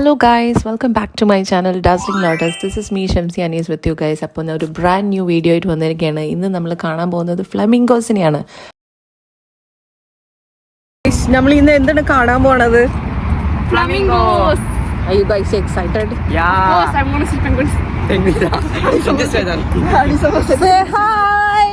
Hello guys, welcome back to my channel Dazzling Lotus. This is me Shamsi Anis with you guys. അപ്പോൾ ഒരു brand new video ആയിട്ട് വന്നിരിക്കുകയാണ്. ഇന്ന് നമ്മൾ കാണാൻ പോകുന്നത് ഫ്ലമിംഗോസിനെയാണ്. നമ്മൾ ഇന്ന് എന്താണ് കാണാൻ പോണത്? Flamingos. Are you guys excited? Yeah. Of course, I'm gonna see penguins. Say hi.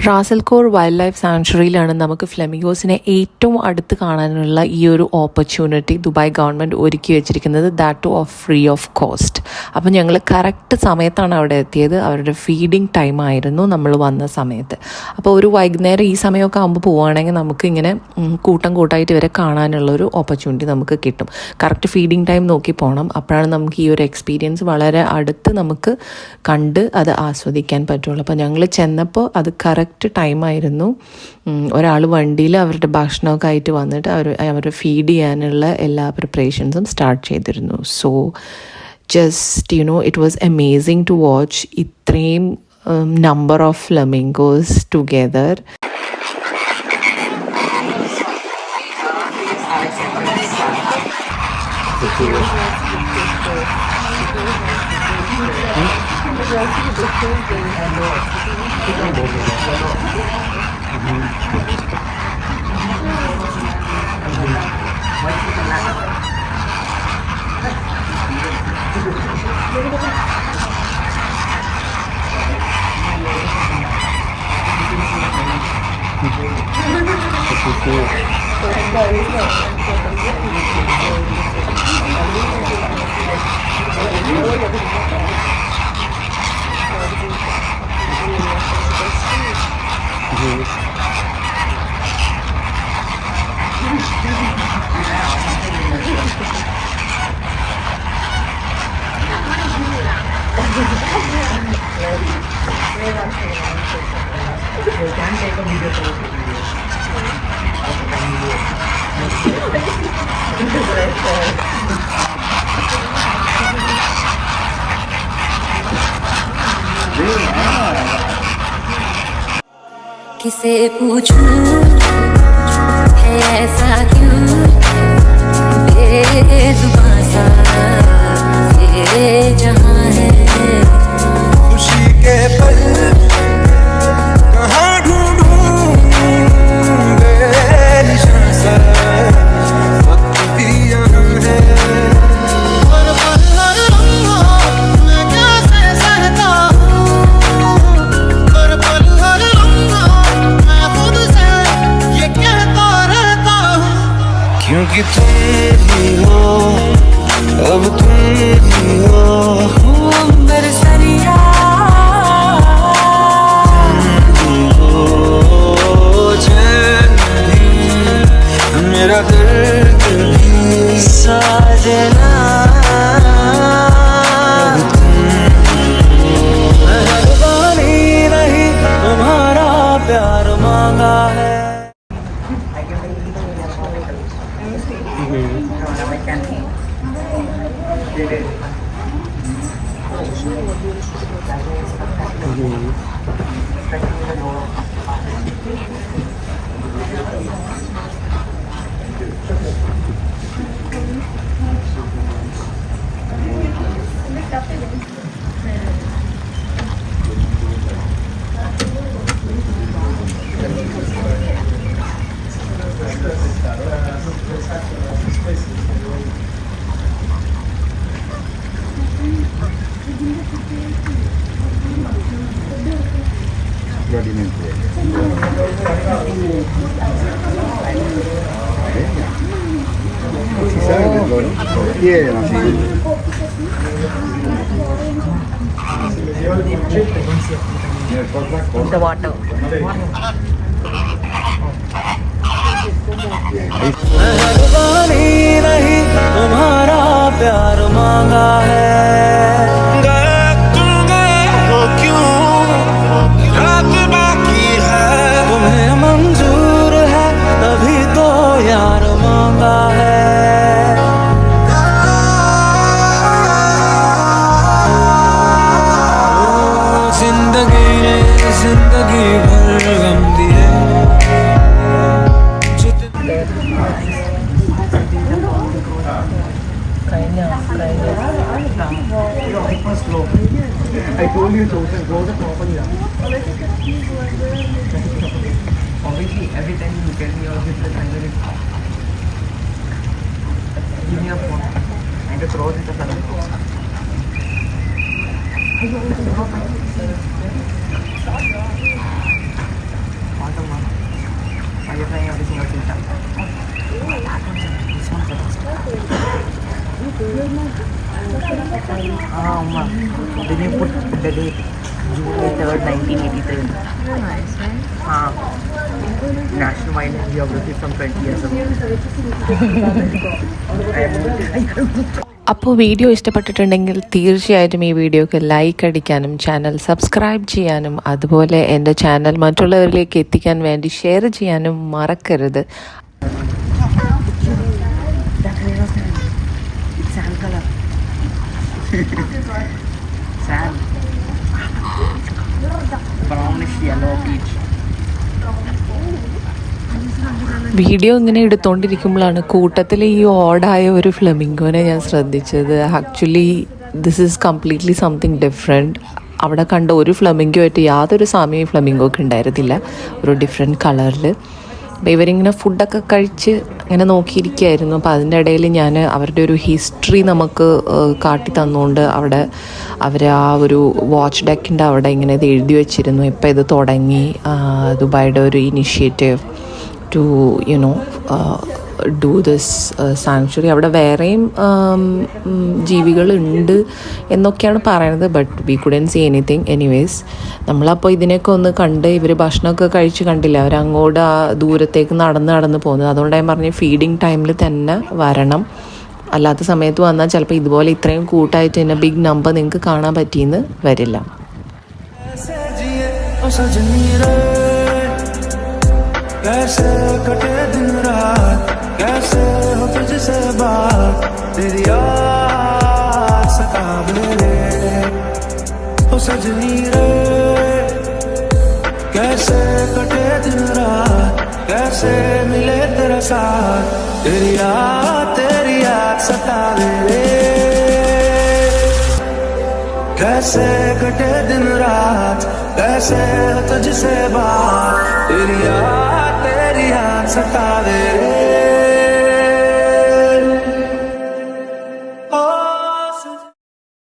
Ras Al Khor wild life സാങ്ച്വറിയിലാണ് നമുക്ക് ഫ്ലെമിംഗോസിനെ ഏറ്റവും അടുത്ത് കാണാനുള്ള ഈ ഒരു ഓപ്പർച്യൂണിറ്റി ദുബായ് ഗവൺമെൻറ് ഒരുക്കി വെച്ചിരിക്കുന്നത്, that two of free of cost. അപ്പോൾ ഞങ്ങൾ കറക്റ്റ് സമയത്താണ് അവിടെ എത്തിയത്. അവരുടെ ഫീഡിങ് ടൈം ആയിരുന്നു നമ്മൾ വന്ന സമയത്ത്. അപ്പോൾ ഒരു വൈകുന്നേരം ഈ സമയമൊക്കെ ആകുമ്പോൾ പോവുകയാണെങ്കിൽ നമുക്ക് ഇങ്ങനെ കൂട്ടം കൂട്ടായിട്ട് ഇവരെ കാണാനുള്ളൊരു ഓപ്പർച്യൂണിറ്റി നമുക്ക് കിട്ടും. കറക്റ്റ് ഫീഡിങ് ടൈം നോക്കി പോകണം. അപ്പോഴാണ് നമുക്ക് ഈ ഒരു എക്സ്പീരിയൻസ് വളരെ അടുത്ത് നമുക്ക് കണ്ട് അത് ആസ്വദിക്കാൻ പറ്റുള്ളൂ. അപ്പോൾ ഞങ്ങൾ ചെന്നപ്പോൾ അത് കറക്റ്റ് ടൈമായിരുന്നു. ഒരാൾ വണ്ടിയിൽ അവരുടെ ഭക്ഷണമൊക്കെ ആയിട്ട് വന്നിട്ട് അവർ ഫീഡ് ചെയ്യാനുള്ള എല്ലാ പ്രിപ്പറേഷൻസും സ്റ്റാർട്ട് ചെയ്തിരുന്നു. So just it was amazing to watch ഇത്രയും നമ്പർ ഓഫ് ഫ്ലമിംഗോസ് ടുഗെദർ. किसे पूछूं है ऐसा क्यों बेजुबां सा ये जहां है. खुशी के पल कहाँ ढूंढूं बेनिशान सा वक्त भी यहाँ है. क्योंकि तुम ही हो, अब तुम ही हो मेरे सरिया चैन भी मेरा दर्द भी साजना मेहरबानी नहीं तुम्हारा प्यार मांगा है. Si sabe que lo quieren así. The water. मेहरबानी नहीं तुम्हारा प्यार मांगा है. तुम गए हो क्यों, रात बाकी है. तुम्हें मंजूर है तभी तो यार मांगा है. जिंदगी ने जिंदगी भर गम दिए. Then you put the date, July 3rd, 1983. Nice, right? National Wildlife Geography from 20 years ago. അപ്പോൾ വീഡിയോ ഇഷ്ടപ്പെട്ടിട്ടുണ്ടെങ്കിൽ തീർച്ചയായിട്ടും ഈ വീഡിയോക്ക് ലൈക്ക് അടിക്കാനും ചാനൽ സബ്സ്ക്രൈബ് ചെയ്യാനും അതുപോലെ എൻ്റെ ചാനൽ മറ്റുള്ളവരിലേക്ക് എത്തിക്കാൻ വേണ്ടി ഷെയർ ചെയ്യാനും മറക്കരുത്. Sand color. Sand. Brownish yellow beach. Video ഇങ്ങനെ എടുത്തുകൊണ്ടിരിക്കുമ്പോഴാണ് കൂട്ടത്തിൽ ഈ ഓടായ ഒരു ഫ്ലെമിംഗോനെ ഞാൻ ശ്രദ്ധിച്ചത്. Actually this is completely something different. അവിടെ കണ്ട ഒരു ഫ്ലെമിംഗോയായിട്ട് യാതൊരു സാമ്യവും ഫ്ലെമിംഗോക്ക് ഉണ്ടായിരുന്നില്ല, ഒരു ഡിഫറെൻറ്റ് കളറിൽ. അപ്പോൾ ഇവരിങ്ങനെ ഫുഡൊക്കെ കഴിച്ച് അങ്ങനെ നോക്കിയിരിക്കുകയായിരുന്നു. അപ്പോൾ അതിൻ്റെ ഇടയിൽ ഞാൻ അവരുടെ ഒരു ഹിസ്റ്ററി നമുക്ക് കാട്ടി തന്നുകൊണ്ട് അവിടെ അവർ ആ ഒരു വാച്ച് ഡെക്കിൻ്റെ അവിടെ ഇങ്ങനെ ഇത് എഴുതി വെച്ചിരുന്നു. ഇപ്പോൾ ഇത് തുടങ്ങി ദുബായിയുടെ ഒരു initiative to do this sanctuary. അവിടെ വേറെയും ജീവികളുണ്ട് എന്നൊക്കെയാണ് പറയുന്നത്, but we couldn't see anything. Anyways നമ്മളപ്പോൾ ഇതിനെയൊക്കെ ഒന്ന് കണ്ട് ഇവർ ഭക്ഷണമൊക്കെ കഴിച്ച് കണ്ടില്ല, അവരങ്ങോട്ട് ആ ദൂരത്തേക്ക് നടന്ന് പോകുന്നത്. അതുകൊണ്ട് ഞാൻ പറഞ്ഞു ഫീഡിങ് ടൈമിൽ തന്നെ വരണം, അല്ലാത്ത സമയത്ത് വന്നാൽ ചിലപ്പോൾ ഇതുപോലെ ഇത്രയും കൂട്ടായിട്ട് തന്നെ ബിഗ് നമ്പർ നിങ്ങൾക്ക് കാണാൻ പറ്റിയെന്ന് വരില്ല. कैसे कटे दिन रात, कैसे हो तुझसे बात, तेरी याद सतावे रे ओ सजनी रे. कैसे कटे दिन रात, कैसे मिले तेरा साथ, तेरी याद सतावे रे. कैसे कटे दिन रात, कैसे हो तुझसे बात, तेरी याद सतावे रे.